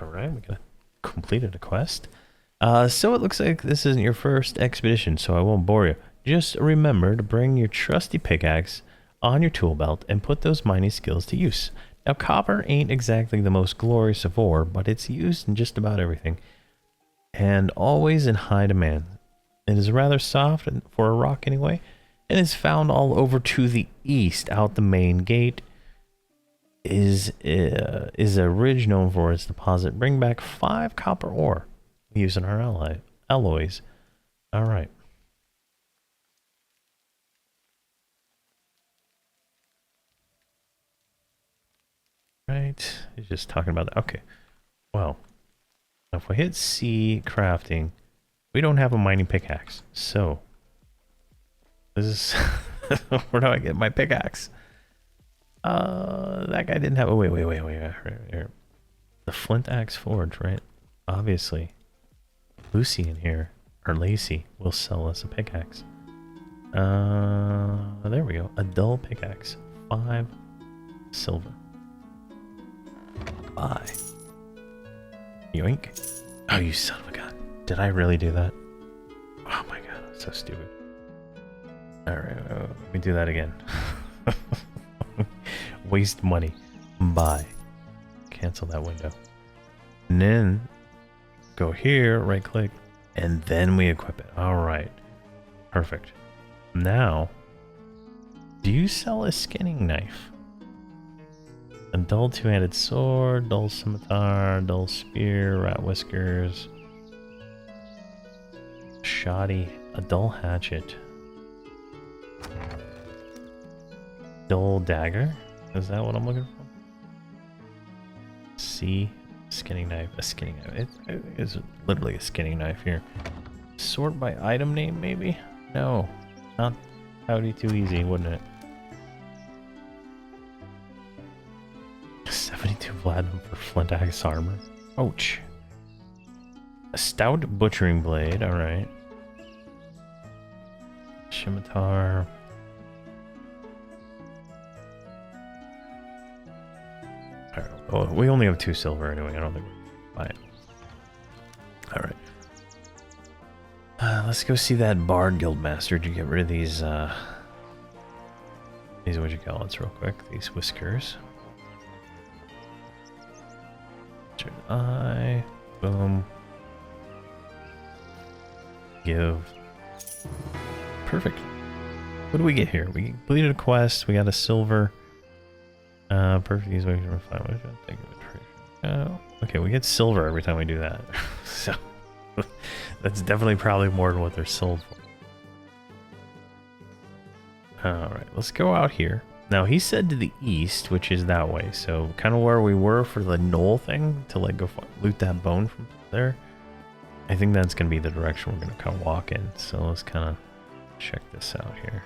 All right, we got completed a quest. So it looks like this isn't your first expedition, so I won't bore you. Just remember to bring your trusty pickaxe on your tool belt and put those mining skills to use. Now, copper ain't exactly the most glorious of ore, but it's used in just about everything, and always in high demand. It is rather soft for a rock anyway, and is found all over to the east. Out the main gate is a ridge known for its deposit. Bring back 5 copper ore using our alloys. All right. Right, he's just talking about that. Okay, well, if we hit C crafting, we don't have a mining pickaxe. So, this is where do I get my pickaxe? That guy didn't have. Oh, wait. Here. The Flint Axe Forge, right? Obviously, Lucy in here, or Lacey, will sell us a pickaxe. There we go. A dull pickaxe, 5 silver. Bye. Yoink. Oh, you son of a gun. Did I really do that? Oh my god, that's so stupid. Alright, let me do that again. Waste money. Buy. Cancel that window. And then go here, right click, and then we equip it. Alright. Perfect. Now, do you sell a skinning knife? A dull two-handed sword, dull scimitar, dull spear, rat whiskers, shoddy, a dull hatchet, dull dagger. Is that what I'm looking for? See, skinning knife, a skinning knife. It is literally a skinning knife here. Sort by item name, maybe? No, not. That would be too easy, wouldn't it? 72 platinum for flint axe armor. Ouch. A stout butchering blade, alright. Scimitar. Alright, well, we only have 2 silver anyway, I don't think we can buy it. Alright. Let's go see that Bard Guildmaster to get rid of these what you call it real quick, these whiskers. Eye, boom, give, perfect. What do we get here? We completed a quest. We got a silver. Perfect. These ways to refine. Okay, we get silver every time we do that. So that's definitely probably more than what they're sold for. All right, let's go out here. Now, he said to the east, which is that way, so kind of where we were for the knoll thing, to like go loot that bone from there. I think that's going to be the direction we're going to kind of walk in, so let's kind of check this out here.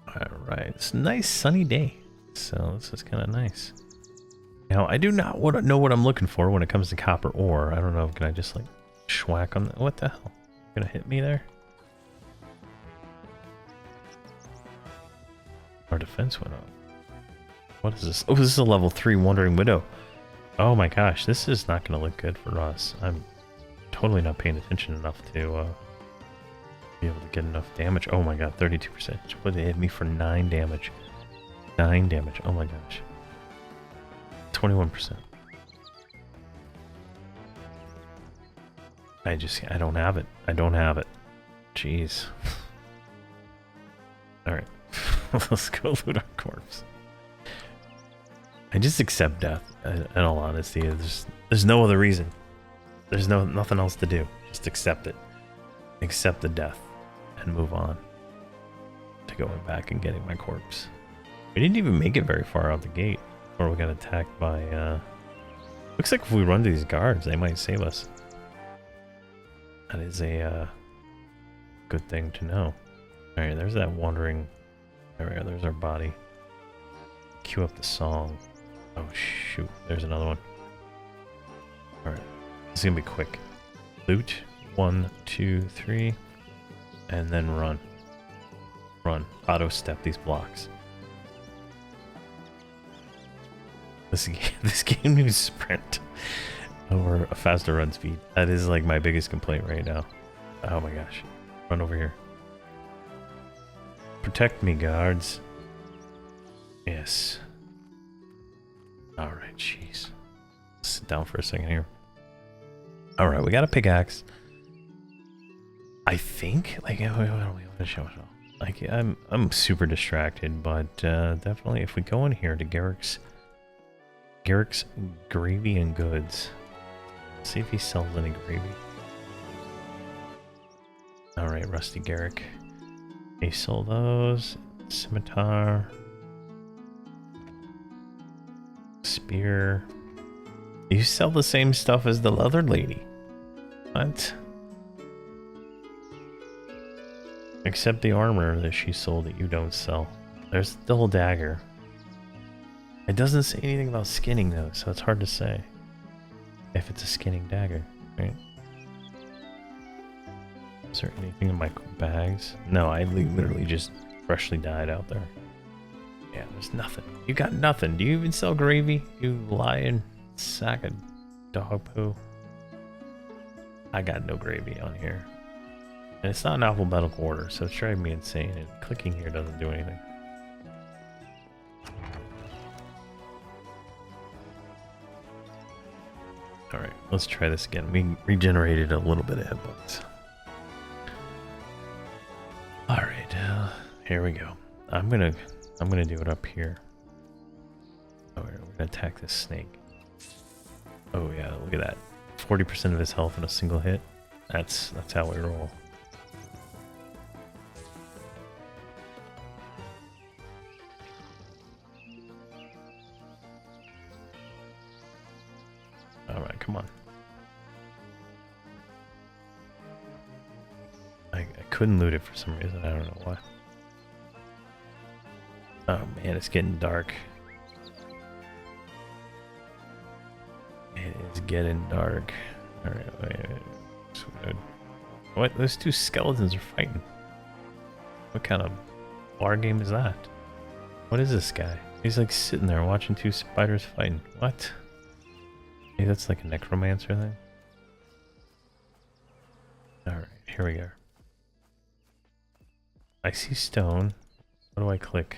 Alright, it's a nice sunny day, so this is kind of nice. Now, I do not know what I'm looking for when it comes to copper ore. I don't know. Can I just, like, schwack on that? What the hell? You gonna hit me there? Our defense went up. What is this? Oh, this is a level 3 Wandering Widow. Oh my gosh, this is not gonna look good for us. I'm totally not paying attention enough to be able to get enough damage. Oh my god, 32%. What, they hit me for 9 damage. 9 damage. Oh my gosh. 21%. I don't have it. I don't have it. Jeez. Alright. Let's go loot our corpse. I just accept death, in all honesty. There's no other reason. There's nothing else to do. Just accept it. Accept the death. And move on. To going back and getting my corpse. We didn't even make it very far out the gate. Or we got attacked by, looks like if we run to these guards, they might save us. That is a, good thing to know. Alright, there's that wandering... There we go, there's our body. Cue up the song. Oh shoot, there's another one. Alright, this is gonna be quick. Loot, 1, 2, 3, and then run. Run. Auto step these blocks. This game needs sprint over a faster run speed. That is like my biggest complaint right now. Oh my gosh. Run over here. Protect me, guards. Yes. Alright, jeez. Sit down for a second here. Alright, we got a pickaxe. I think, like, like I'm super distracted, but definitely if we go in here to Garrick's Gravy and Goods. See if he sells any gravy. Alright, Rusty Garrick. He sold those. Scimitar. Spear. You sell the same stuff as the leather lady. What? Except the armor that she sold that you don't sell. There's the whole dagger. It doesn't say anything about skinning though, so it's hard to say if it's a skinning dagger, right? Is there anything in my bags? No, I literally just freshly died out there. Yeah, there's nothing. You got nothing. Do you even sell gravy? You lying sack of dog poo. I got no gravy on here. And it's not an alphabetical order, so it's driving me insane, and clicking here doesn't do anything. Alright, let's try this again. We regenerated a little bit of hit points. Alright, here we go. I'm gonna do it up here. Oh, we're gonna attack this snake. Oh yeah, look at that. 40% of his health in a single hit. That's how we roll. Alright, come on. I couldn't loot it for some reason, I don't know why. Oh man, it's getting dark. It is getting dark. Alright, wait. What? Those two skeletons are fighting. What kind of war game is that? What is this guy? He's like sitting there watching two spiders fighting. What? Maybe that's like a necromancer thing? Alright, here we go. I see stone. What do I click?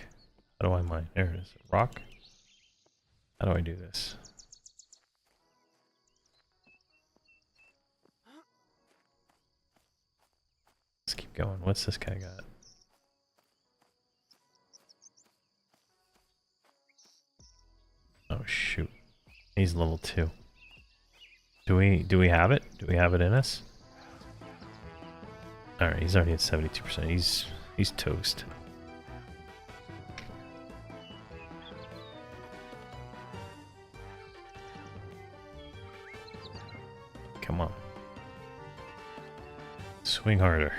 How do I mine? There it is. Rock? How do I do this? Let's keep going. What's this guy got? Oh shoot. He's level 2. Do we have it? Do we have it in us? Alright, he's already at 72%. He's toast. Come on. Swing harder.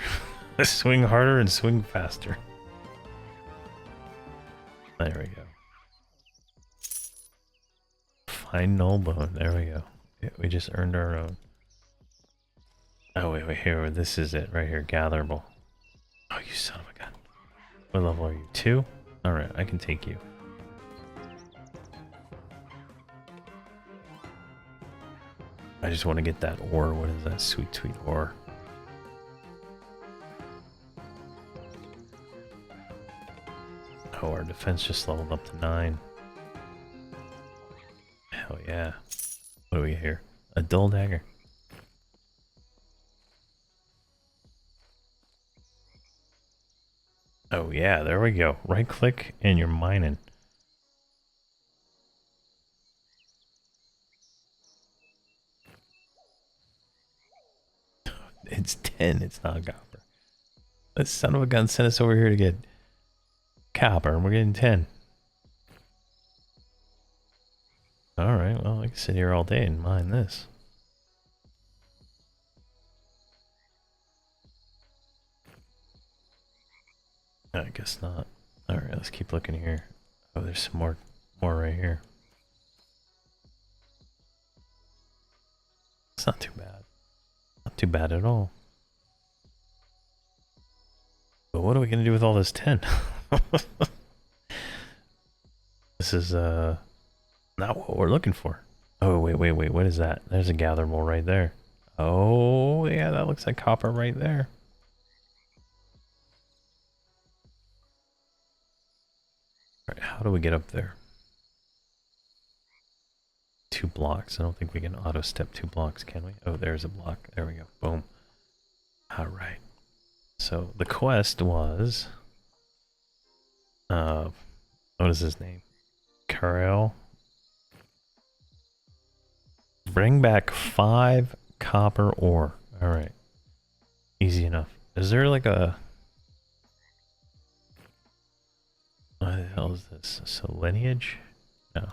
Swing harder and swing faster. There we go. Find null bone. There we go. Yeah, we just earned our own. Oh, wait, here. This is it right here. Gatherable. Oh, you son of a gun. What level are you? 2? Alright, I can take you. I just want to get that ore. What is that? Sweet, sweet ore. Oh, our defense just leveled up to 9. Hell yeah. What do we hear? A dull dagger. Oh yeah, there we go. Right click and you're mining. It's 10, it's not copper. This son of a gun sent us over here to get copper and we're getting 10. Alright, well I can sit here all day and mine this. I guess not. Alright, let's keep looking here. Oh, there's some more right here. It's not too bad. Not too bad at all. But what are we gonna do with all this 10? This is not what we're looking for. Oh wait, what is that? There's a gatherable right there. Oh yeah, that looks like copper right there. Alright, how do we get up there? 2 blocks. I don't think we can auto step 2 blocks, can we? Oh, there's a block. There we go. Boom. Alright. So the quest was what is his name? Karel. Bring back 5 copper ore. Alright. Easy enough. Is there like a... What the hell is this? So lineage? No.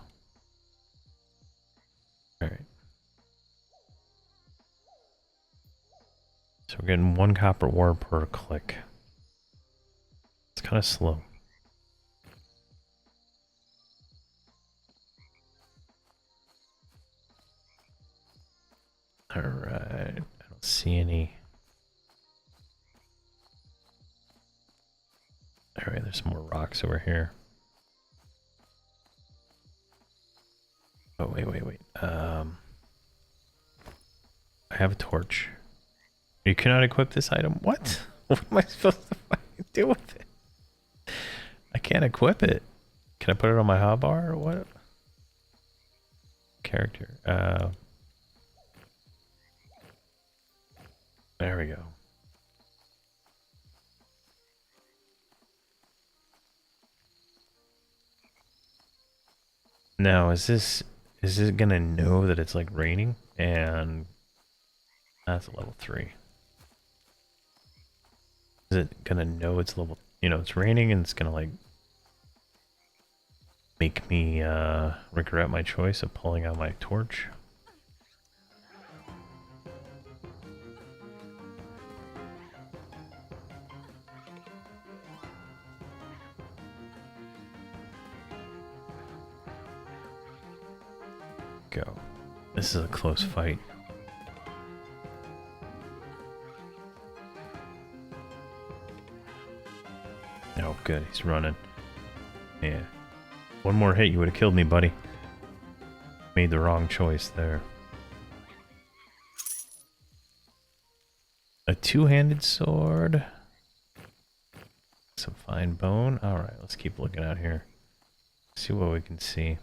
Alright. So we're getting 1 copper ore per click. It's kind of slow. Alright. I don't see any. Alright, there's some more rocks over here. Oh, wait. I have a torch. You cannot equip this item? What? What am I supposed to fucking do with it? I can't equip it. Can I put it on my hotbar or what? Character. There we go. Now, is it gonna know that it's like raining? And that's a level 3. Is it gonna know it's level, you know, it's raining and it's gonna like make me regret my choice of pulling out my torch? Go. This is a close fight. Oh, good. He's running. Yeah. One more hit, you would have killed me, buddy. Made the wrong choice there. A 2-handed sword. Some fine bone. Alright, let's keep looking out here. See what we can see.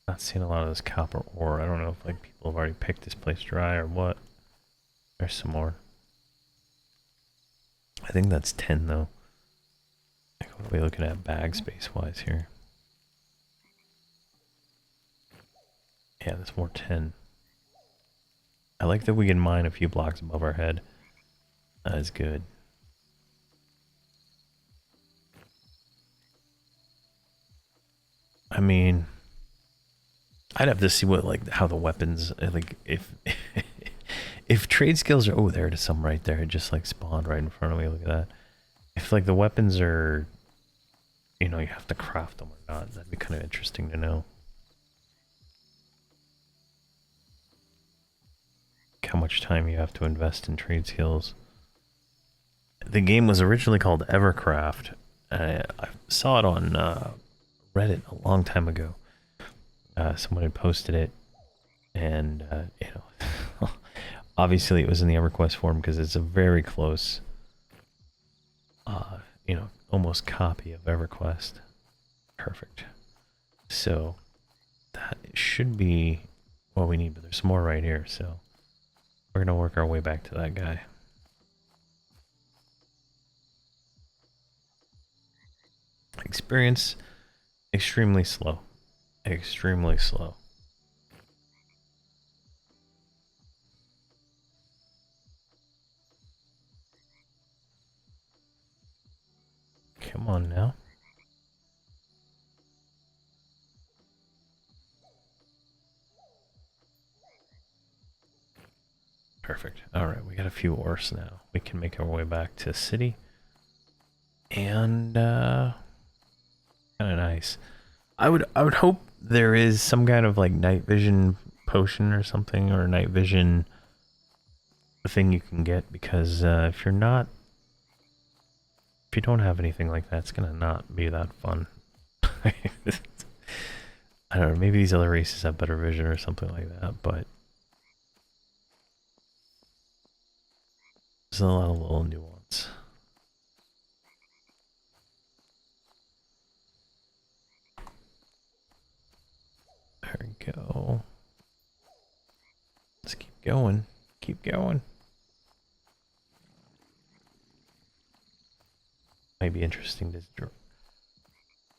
Not seeing a lot of this copper ore. I don't know if like people have already picked this place dry or what. There's some more. I think that's 10 though. Like, what are we looking at bag space wise here? Yeah, there's more 10. I like that we can mine a few blocks above our head. That is good. I mean, I'd have to see what, like, how the weapons, like, if if trade skills are, oh, there it is, some right there. It just like spawned right in front of me. Look at that. If like the weapons are you know, you have to craft them or not. That'd be kind of interesting to know. How much time you have to invest in trade skills. The game was originally called Evercraft. I saw it on Reddit a long time ago. Someone had posted it, and you know, obviously it was in the EverQuest form because it's a very close, you know, almost copy of EverQuest. Perfect. So that should be what we need, but there's more right here, so we're gonna work our way back to that guy. Experience extremely slow. Extremely slow. Come on now. Perfect. Alright, we got a few ores now. We can make our way back to city. And kinda nice. I would hope there is some kind of like night vision potion or something, or night vision thing you can get, because if you don't have anything like that, it's gonna not be that fun. I don't know, maybe these other races have better vision or something like that, but there's a lot of little nuance. There we go. Let's keep going. Keep going. Might be interesting to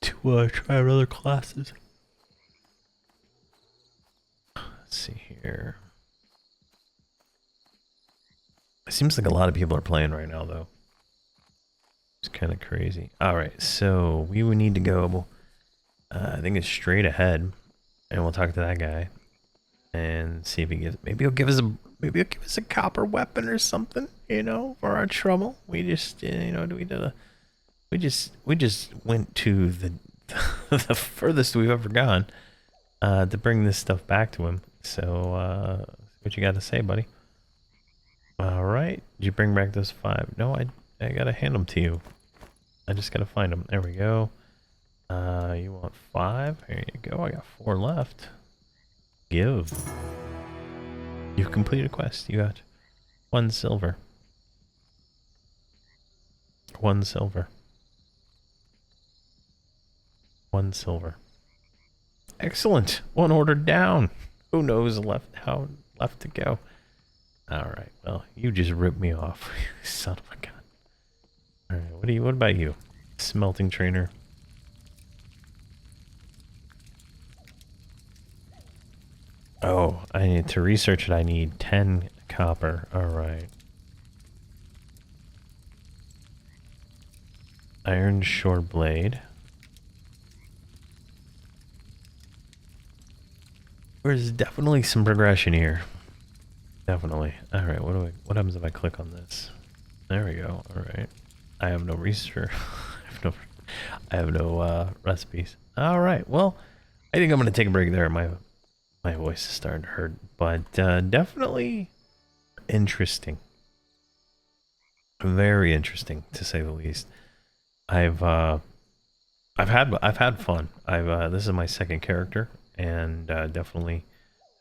try other classes. Let's see here. It seems like a lot of people are playing right now, though. It's kind of crazy. All right, so we would need to go. I think it's straight ahead, and we'll talk to that guy and see if he gives. Maybe he'll give us a copper weapon or something, you know, for our trouble. We just, you know, we just went to the the furthest we've ever gone to bring this stuff back to him. So, what you got to say, buddy? All right, did you bring back those 5? No, I gotta hand them to you. I just gotta find them. There we go. You want 5? Here you go. I got 4 left. Give. You've completed a quest. You got 1 silver. 1 silver. 1 silver. Excellent. 1 order down. Who knows how left to go? All right. Well, you just ripped me off, son of a gun. All right. What about you? Smelting trainer. Oh, I need to research it. I need 10 copper. All right. Iron short blade. There's definitely some progression here. Definitely. All right. What happens if I click on this? There we go. All right. I have no research. I have no recipes. All right. Well, I think I'm gonna take a break there. My voice is starting to hurt, but definitely interesting. Very interesting, to say the least. I've had fun. This is my 2nd character, and definitely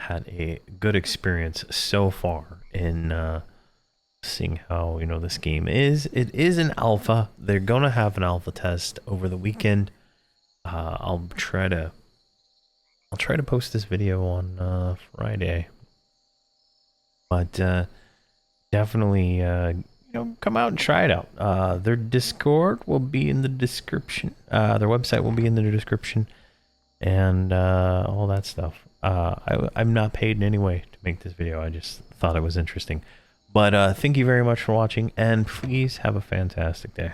had a good experience so far in seeing how, you know, this game is. It is an alpha. They're gonna have an alpha test over the weekend. I'll try to post this video on Friday, but definitely you know, come out and try it out. Their Discord will be in the description. Their website will be in the description, and all that stuff. I'm not paid in any way to make this video. I just thought it was interesting. But thank you very much for watching, and please have a fantastic day.